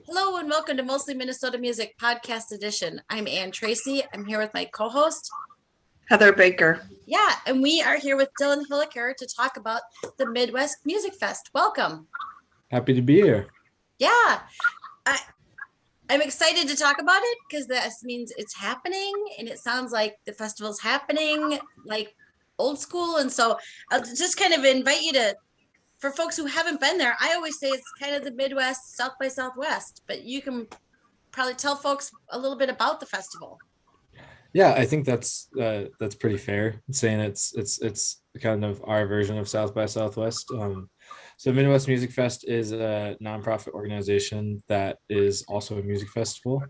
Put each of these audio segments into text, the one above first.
Hello and welcome to Mostly Minnesota Music Podcast Edition. I'm Ann Tracy. I'm here with my co-host, Heather Baker. Yeah, and we are here with Dylan Hilliker to talk about the Midwest Music Fest. Welcome. Happy to be here. Yeah, I'm excited to talk about it because this means it's happening and it sounds like the festival's happening like old school. And so I'll just kind of invite you to, for folks who haven't been there, I always say it's kind of the Midwest, South by Southwest, but you can probably tell folks a little bit about the festival. Yeah, I think that's pretty fair. Saying it's kind of our version of South by Southwest. So Midwest Music Fest is a nonprofit organization that is also a music festival.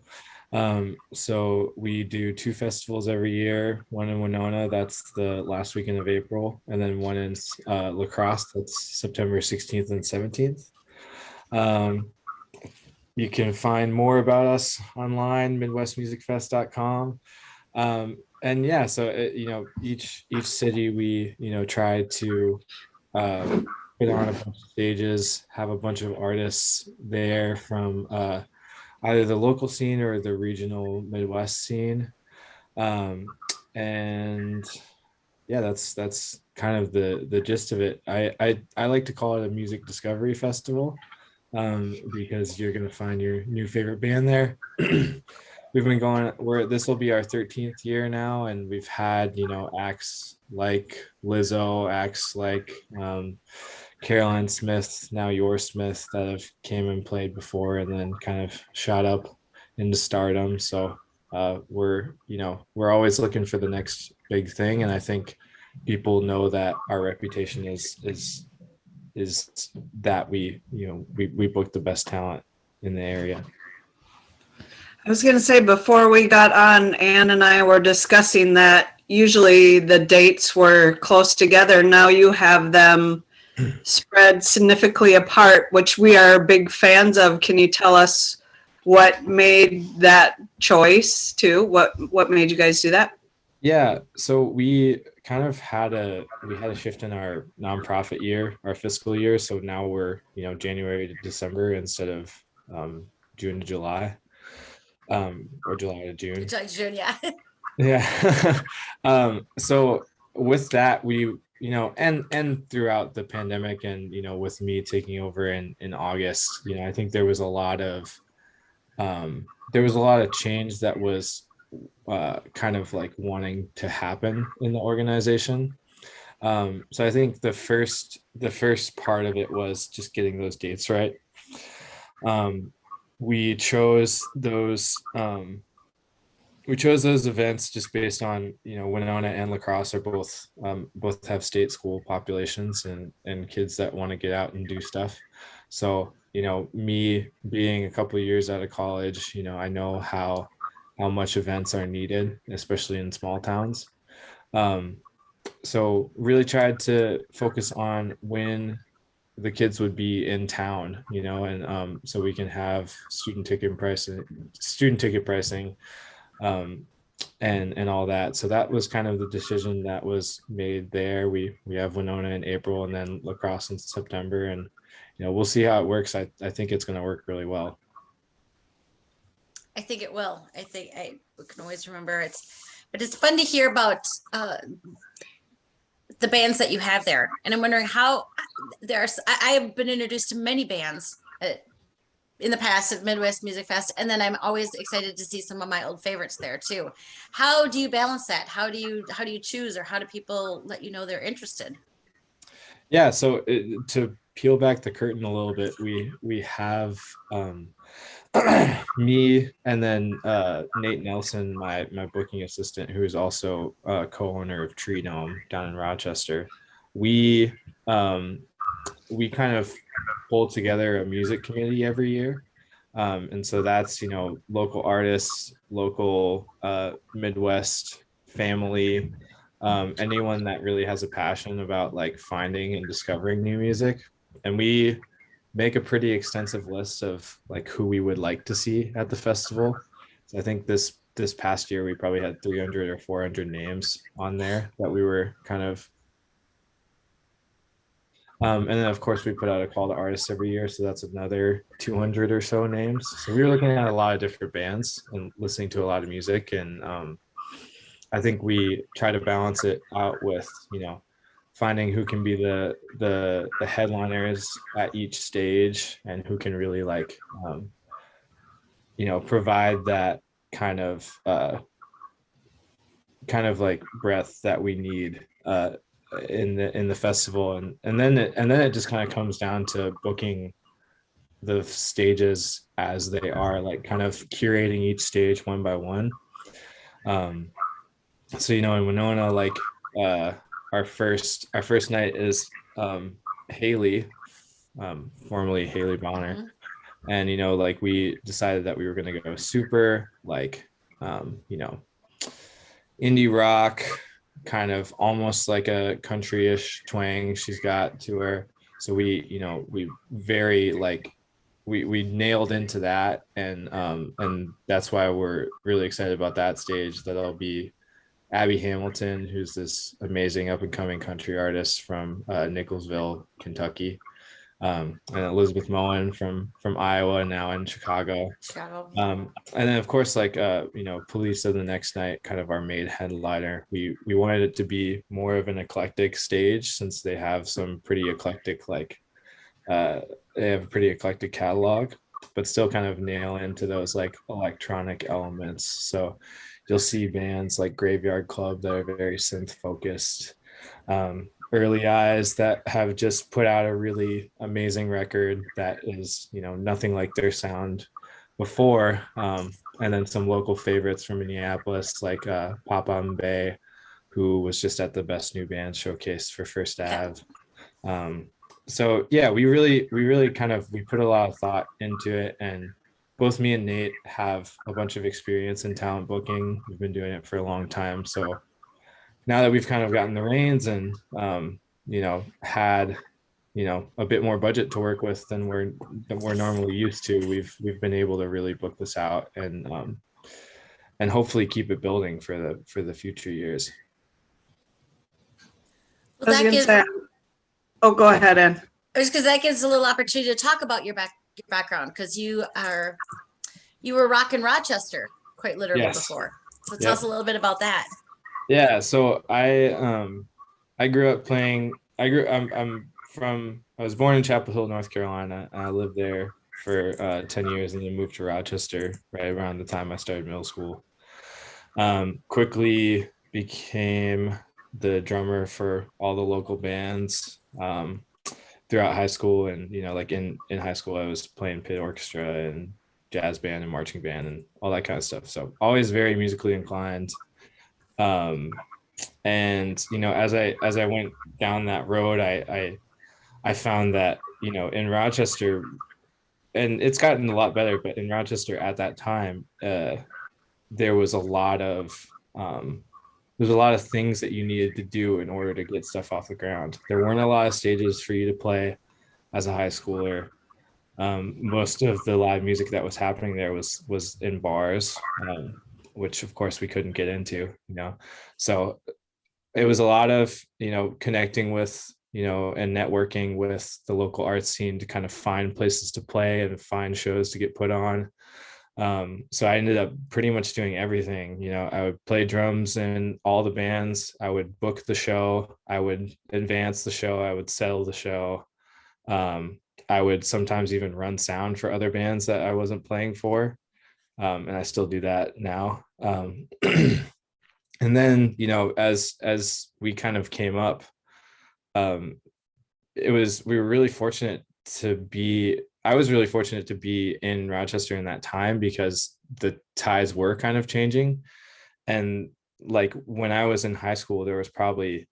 So we do two festivals every year. One in Winona, that's the last weekend of April, and then one in La Crosse, that's September 16th and 17th. You can find more about us online, midwestmusicfest.com. And yeah, so each city we try to put on a bunch of stages, have a bunch of artists there from either the local scene or the regional Midwest scene. And yeah, that's kind of the gist of it. I like to call it a music discovery festival, because you're gonna find your new favorite band there. We've been going, this will be our 13th year now, and we've had acts like Lizzo, acts like Caroline Smith, now Your Smith, that have came and played before and then kind of shot up into stardom. So we're always looking for the next big thing, and I think people know that our reputation is that we book the best talent in the area. I was going to say, before we got on, Ann and I were discussing that usually the dates were close together. Now you have them spread significantly apart, which we are big fans of. Can you tell us what made that choice too? What made you guys do that? Yeah, so we kind of had a shift in our nonprofit year, our fiscal year. So now we're January to December instead of June to July, or July to June. June, yeah. Yeah. So with that, we and throughout the pandemic, and with me taking over in August, I think there was a lot of change that was kind of like wanting to happen in the organization. So I think the first part of it was just getting those dates right. We chose those events just based on Winona and La Crosse are both have state school populations and kids that want to get out and do stuff. So me being a couple of years out of college, I know how much events are needed, especially in small towns. So really tried to focus on when the kids would be in town, and so we can have student ticket pricing, and all that. So that was kind of the decision that was made there. We have Winona in April and then La Crosse in September, and we'll see how it works. I think it's going to work really well. I think it will. I think we can always remember but it's fun to hear about the bands that you have there. And I'm wondering how I have been introduced to many bands in the past at Midwest Music Fest, and then I'm always excited to see some of my old favorites there too. How do you balance that? How do you choose, or how do people let you know they're interested? Yeah, so to peel back the curtain a little bit, we have me, and then Nate Nelson, my booking assistant, who is also a co-owner of Tree Dome down in Rochester. We kind of pull together a music committee every year, and so that's local artists, local Midwest family, anyone that really has a passion about like finding and discovering new music, and we make a pretty extensive list of like who we would like to see at the festival. So I think this past year we probably had 300 or 400 names on there that we were kind of And then of course we put out a call to artists every year, so that's another 200 or so names. So we were looking at a lot of different bands and listening to a lot of music, and I think we try to balance it out with, finding who can be the headliners at each stage and who can really like provide that kind of like breadth that we need in the festival, and then it just kind of comes down to booking the stages as they are, like kind of curating each stage one by one. um so in Winona, like uh our first night is Haley, formerly Haley Bonner. Mhm. And like we decided that we were going to go super like indie rock, kind of almost like a country-ish twang she's got to her. So we very like we nailed into that, and that's why we're really excited about that stage. That'll be Abby Hamilton, who's this amazing up and coming country artist from Nicholsville, Kentucky, and Elizabeth Moen from Iowa, now in Chicago. Chicago. And then of course, like Police of the Next Night, kind of our main headliner. We wanted it to be more of an eclectic stage, since they have some pretty eclectic, like they have a pretty eclectic catalog, but still kind of nail into those like electronic elements. So you'll see bands like Graveyard Club that are very synth focused. Early Eyes, that have just put out a really amazing record that is nothing like their sound before. And then some local favorites from Minneapolis, like Papa Mbe, who was just at the Best New Band showcase for First Yeah. Ave. So yeah, we really kind of we put a lot of thought into it, and both me and Nate have a bunch of experience in talent booking. We've been doing it for a long time, so now that we've kind of gotten the reins and had a bit more budget to work with than we're normally used to, we've been able to really book this out, and hopefully keep it building for the future years. I Well, was that gonna gives, say, oh, go ahead, Ann. because that gives a little opportunity to talk about your background, because you were rocking Rochester quite literally Yes. before. So tell Yep. us a little bit about that. Yeah, so I grew up playing. I was born in Chapel Hill, North Carolina, and I lived there for 10 years, and then moved to Rochester right around the time I started middle school. Quickly became the drummer for all the local bands throughout high school, and like in high school I was playing pit orchestra and jazz band and marching band and all that kind of stuff. So always very musically inclined. And as I went down that road, I found that in Rochester, and it's gotten a lot better, but in Rochester at that time, there was a lot of there's a lot of things that you needed to do in order to get stuff off the ground. There weren't a lot of stages for you to play as a high schooler. Most of the live music that was happening there was in bars, which of course we couldn't get into. So it was a lot of connecting with and networking with the local art scene to kind of find places to play and find shows to get put on. So I ended up pretty much doing everything. I would play drums in all the bands, I would book the show, I would advance the show, I would settle the show. I would sometimes even run sound for other bands that I wasn't playing for. And I still do that now. And then as we kind of came up, we were really fortunate to be I was really fortunate to be in Rochester in that time, because the tides were kind of changing. And like when I was in high school, there was probably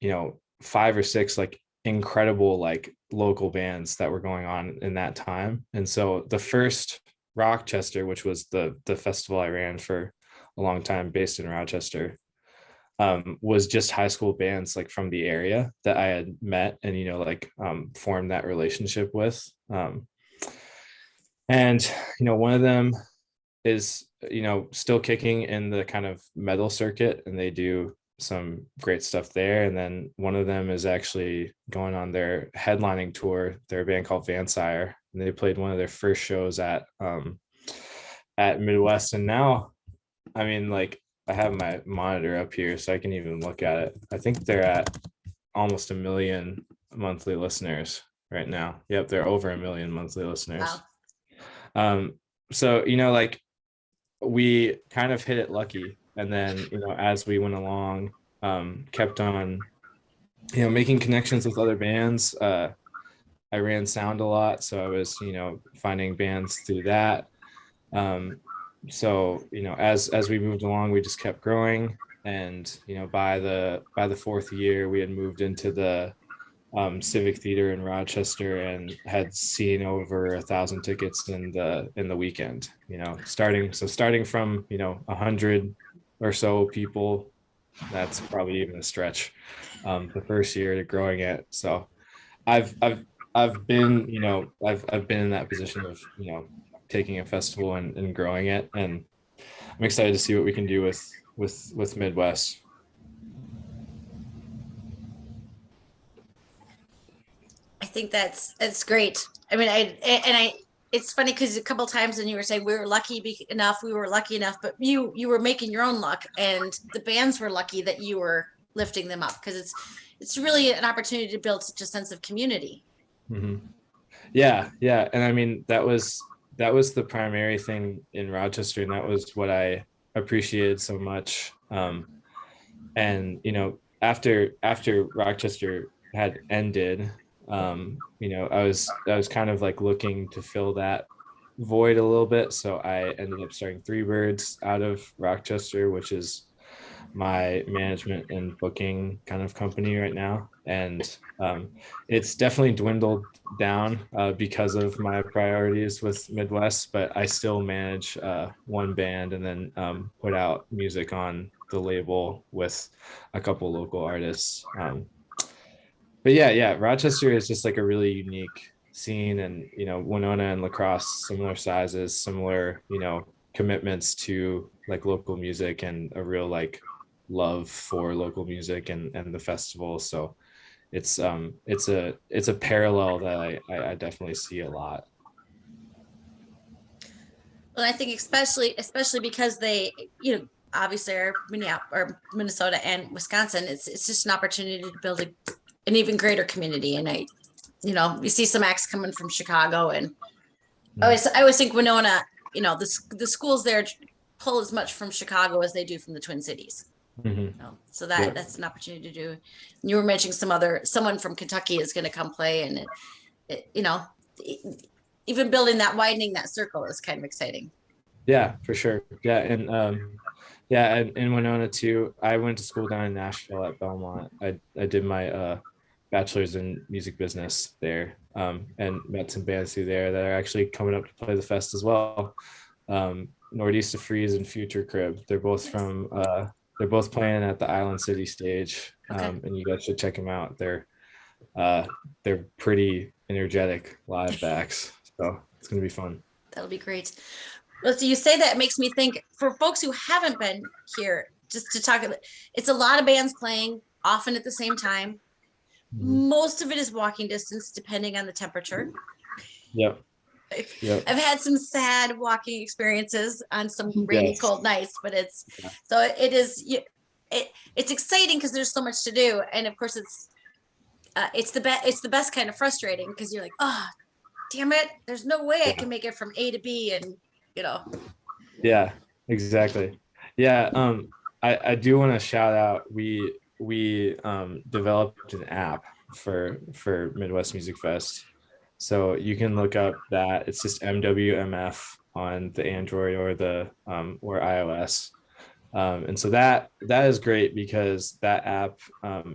5 or 6 like incredible like local bands that were going on in that time. And so the first Rochester, which was the festival I ran for a long time based in Rochester, was just high school bands like from the area that I had met and formed that relationship with. And one of them is still kicking in the kind of metal circuit, and they do some great stuff there. And then one of them is actually going on their headlining tour. They're a band called Vansire, and they played one of their first shows at Midwest. And now, I mean, like, I have my monitor up here so I can even look at it. I think they're at almost 1 million monthly listeners right now. Yep, they're over 1 million monthly listeners. Wow. So, you know, like, we kind of hit it lucky. And then, you know, as we went along, kept on, you know, making connections with other bands. I ran sound a lot, so I was, you know, finding bands through that. So, you know, as we moved along, we just kept growing. And, you know, by the 4th year, we had moved into the Civic Theater in Rochester and had seen over 1,000 tickets in the weekend. You know, starting from, you know, 100 or so people, that's probably even a stretch. The first year to growing it. So I've been, you know, I've been in that position of, you know, taking a festival and growing it, and I'm excited to see what we can do with Midwest. I think that's great. I mean, it's funny because a couple times when you were saying we were lucky enough, but you were making your own luck, and the bands were lucky that you were lifting them up, because it's really an opportunity to build such a sense of community. Mm-hmm. Yeah, and I mean, that was the primary thing in Rochester, and that was what I appreciated so much. And you know, after Rochester had ended, you know, I was kind of like looking to fill that void a little bit, so I ended up starting Three Birds out of Rochester, which is my management and booking kind of company right now. And it's definitely dwindled down because of my priorities with Midwest, but I still manage one band and then put out music on the label with a couple local artists. But yeah, Rochester is just like a really unique scene, and you know, Winona and La Crosse, similar sizes, similar, you know, commitments to like local music and a real like love for local music and the festival. So it's a parallel that I definitely see a lot. Well, I think especially because they, you know, obviously are Minnesota and Wisconsin. It's just an opportunity to build an even greater community. And you know, you see some acts coming from Chicago, and I always think Winona, you know, the schools there pull as much from Chicago as they do from the Twin Cities. Mm-hmm. You know, so that's an opportunity to do. And you were mentioning someone from Kentucky is going to come play, and you know, even widening that circle is kind of exciting. Yeah, for sure. Yeah, and in Winona too. I went to school down in Nashville at Belmont. I did my bachelor's in music business there, and met some bands through there that are actually coming up to play the fest as well. Northeast of Freeze and Future Crib. They're both from they're both playing at the Island City stage, Okay. and you guys should check them out. They're pretty energetic live backs, so it's gonna be fun. That'll be great. Well, so you say that, it makes me think, for folks who haven't been here, just to talk about, it's a lot of bands playing often at the same time. Mhm. Most of it is walking distance, depending on the temperature. Yep. I've had some sad walking experiences on some rainy, Yes. cold nights, but it's Yeah. so it's exciting because there's so much to do, and of course it's the best kind of frustrating, because you're like, oh, damn it, there's no way I can make it from A to B, and you know. Yeah, exactly. Yeah, I do want to shout out, we developed an app for Midwest Music Fest. So you can look up that. It's just MWMF on the Android or the or iOS. And so that is great, because that app,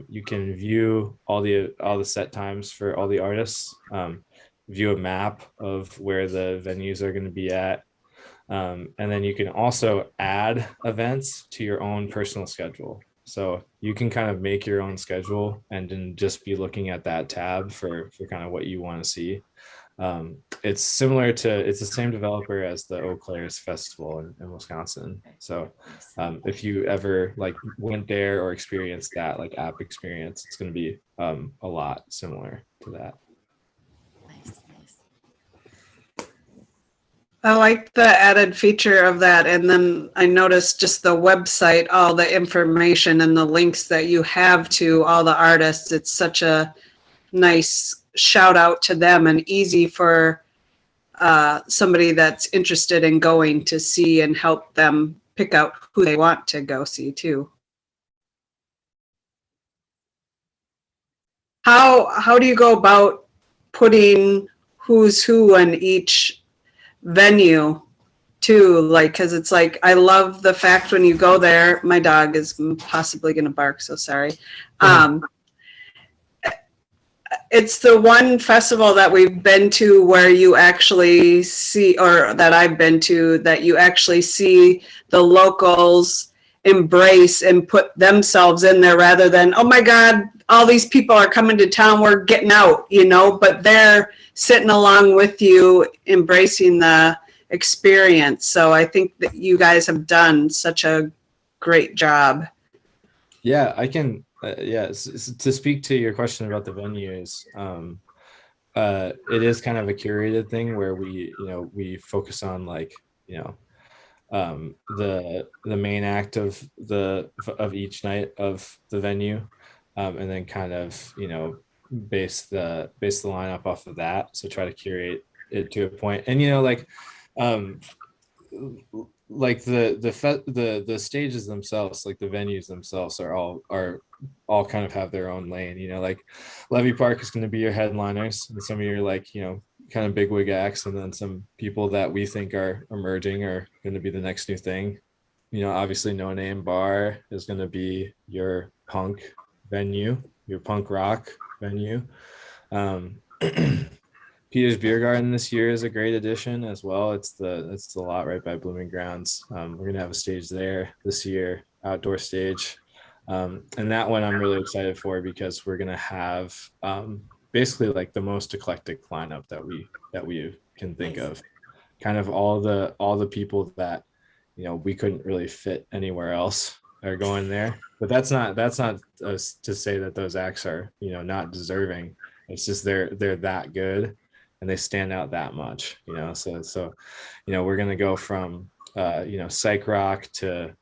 you can view all the set times for all the artists, view a map of where the venues are going to be at. And then you can also add events to your own personal schedule. So you can kind of make your own schedule and then just be looking at that tab for kind of what you want to see. It's similar to, it's the same developer as the Eau Claire's festival in Wisconsin. So if you ever like went there or experienced that like app experience, it's going to be a lot similar to that. Nice, nice. I like the added feature of that. And then I noticed just the website, all the information and the links that you have to all the artists. It's such a nice shout out to them and easy for somebody that's interested in going to see and help them pick out who they want to go see too. How do you go about putting who's who in each venue too? Like, because it's like, I love the fact when you go there, my dog is possibly going to bark, so sorry. It's the one festival that we've been to where you actually see, or that I've been to, that you actually see the locals embrace and put themselves in there rather than, oh my God, all these people are coming to town, we're getting out, you know, but they're sitting along with you, embracing the experience. So I think that you guys have done such a great job. Yeah, I can. To speak to your question about the venues, it is kind of a curated thing where we focus on like the main act of each night of the venue, and then kind of base the lineup off of that. So try to curate it to a point, and like the stages themselves, like the venues themselves are all kind of have their own lane. Like Levy Park is going to be your headliners and some of your like kind of bigwig acts, and then some people that we think are emerging are going to be the next new thing. Obviously No Name Bar is going to be your punk venue, your punk rock venue. Peter's Beer Garden this year is a great addition as well. It's the lot right by Blooming Grounds. We're gonna have a stage there this year, outdoor stage, and that one I'm really excited for because we're gonna have basically like the most eclectic lineup that we can think of. Kind of all the people that we couldn't really fit anywhere else are going there. But that's not to say that those acts are not deserving. It's just they're that good. And they stand out that much, so we're going to go from psych rock to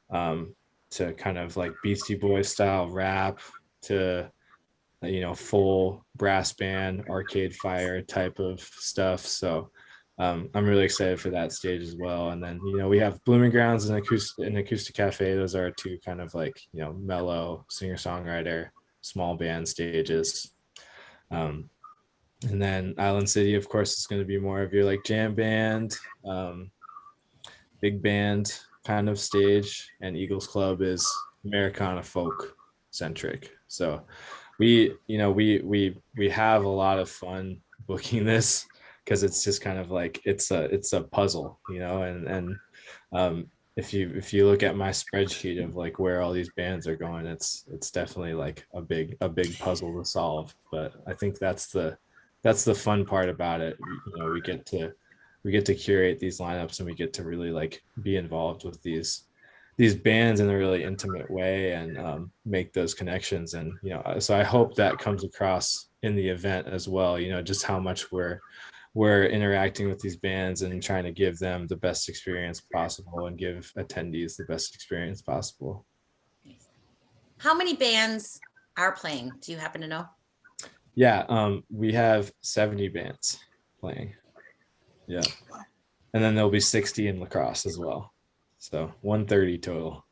kind of like Beastie Boys style rap to full brass band, Arcade Fire type of stuff. So I'm really excited for that stage as well. And then we have Blooming Grounds and Acoustic Cafe. Those are two kind of like mellow singer-songwriter small band stages. And then Island City, of course, is going to be more of your like jam band, big band kind of stage, and Eagles Club is Americana folk centric. So we have a lot of fun booking this because it's just kind of like it's a puzzle, and if you look at my spreadsheet of like where all these bands are going, it's definitely like a big puzzle to solve. But I think that's the fun part about it. We get to curate these lineups, and we get to really like be involved with these bands in a really intimate way and make those connections. And so I hope that comes across in the event as well. Just how much we're interacting with these bands and trying to give them the best experience possible and give attendees the best experience possible. How many bands are playing? Do you happen to know? Yeah, we have 70 bands playing. Yeah. And then there'll be 60 in La Crosse as well. So 130 total.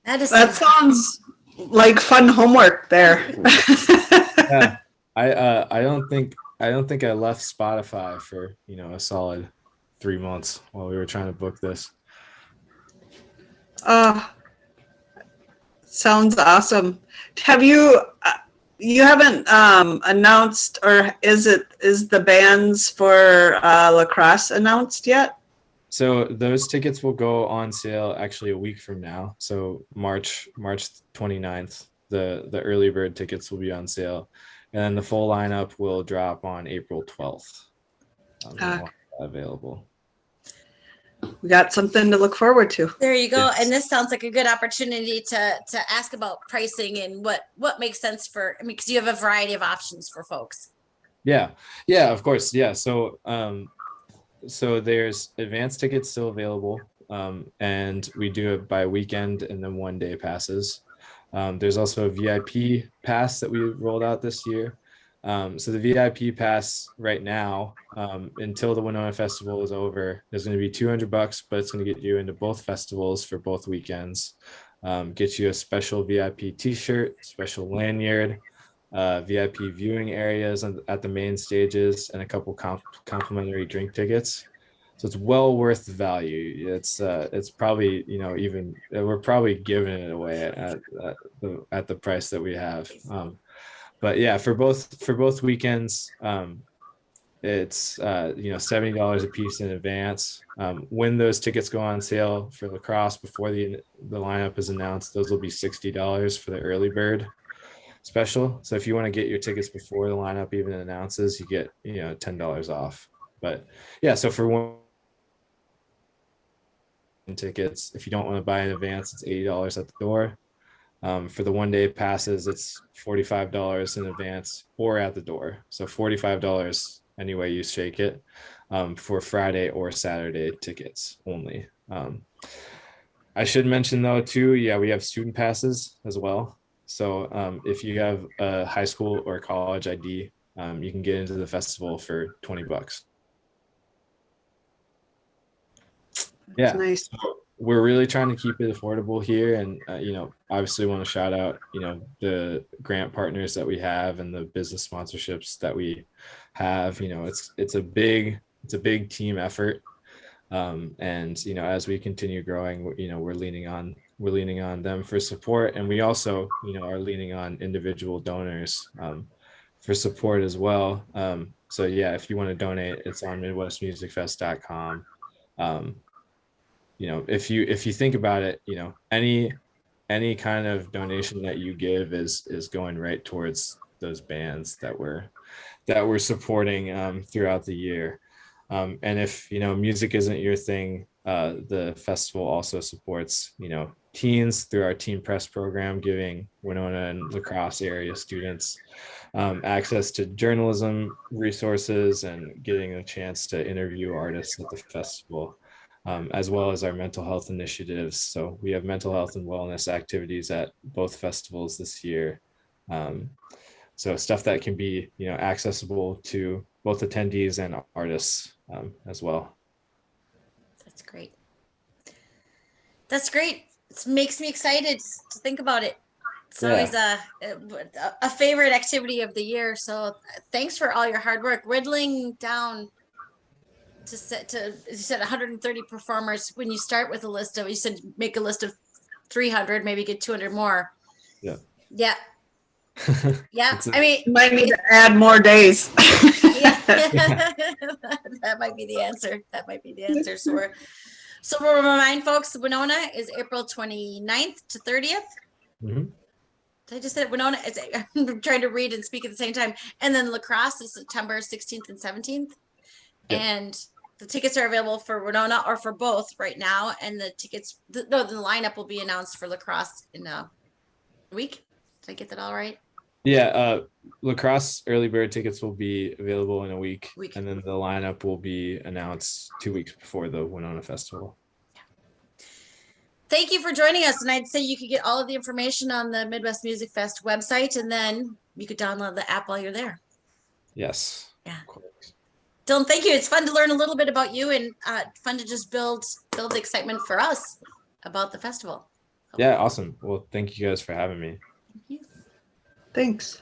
That sounds like fun homework there. Yeah. I don't think I left Spotify for, a solid 3 months while we were trying to book this. Sounds awesome. Have you haven't announced, or is the bands for La Crosse announced yet? So those tickets will go on sale actually a week from now. So March 29th, the early bird tickets will be on sale. and then the full lineup will drop on April 12th. And Ah. we'll have that available. We got something to look forward to. There you go. Yes. And this sounds like a good opportunity to ask about pricing and what makes sense for, I mean, because you have a variety of options for folks. Yeah, of course. Yeah. So so there's advance tickets still available, and we do it by weekend and then 1-day passes. There's also a VIP pass that we rolled out this year. So the VIP pass right now, until the Winona Festival is over, is going to be $200, but it's going to get you into both festivals for both weekends. Get you a special VIP T-shirt, special lanyard, VIP viewing areas at the main stages, and a couple complimentary drink tickets. So it's well worth the value. It's probably, even we're probably giving it away at the price that we have. But yeah, for both weekends, it's $70 a piece in advance. When those tickets go on sale for lacrosse before the lineup is announced, those will be $60 for the early bird special. So if you want to get your tickets before the lineup even announces, you get $10 off. But yeah, so for one tickets, if you don't want to buy in advance, it's $80 at the door. For the 1-day passes, it's $45 in advance or at the door. So $45 any way you shake it, for Friday or Saturday tickets only. I should mention though too, yeah, we have student passes as well. So if you have a high school or college ID, you can get into the festival for $20. Yeah, Nice. so we're really trying to keep it affordable here, and obviously want to shout out the grant partners that we have and the business sponsorships that we have. It's a big team effort, and as we continue growing, we're leaning on them for support, and we also are leaning on individual donors for support as well. So yeah, if you want to donate, it's on midwestmusicfest.com. If you think about it, any kind of donation that you give is going right towards those bands that we're supporting throughout the year. And if music isn't your thing, the festival also supports teens through our Teen Press program, giving Winona and La Crosse area students access to journalism resources and getting a chance to interview artists at the festival. As well as our mental health initiatives. So we have mental health and wellness activities at both festivals this year. So stuff that can be, accessible to both attendees and artists as well. That's great. That's great. It makes me excited to think about it. It's always a favorite activity of the year. So thanks for all your hard work whittling down you said 130 performers. When you start with a list of, you said make a list of 300, maybe get 200 more. Yeah. Yeah. You might need to add more days. Yeah. That might be the answer. So we'll remind folks, Winona is April 29th to 30th. Mm-hmm. I just said Winona. I'm trying to read and speak at the same time. And then La Crosse is September 16th and 17th. Yep. And the tickets are available for Winona or for both right now. And the lineup will be announced for La Crosse in a week. Did I get that all right? Yeah, La Crosse early bird tickets will be available in a week. And then the lineup will be announced 2 weeks before the Winona Festival. Thank you for joining us. And I'd say you could get all of the information on the Midwest Music Fest website, and then you could download the app while you're there. Yes. Yeah. Dylan, thank you. It's fun to learn a little bit about you, and fun to just build the excitement for us about the festival. Yeah, awesome. Well, thank you guys for having me. Thank you. Thanks.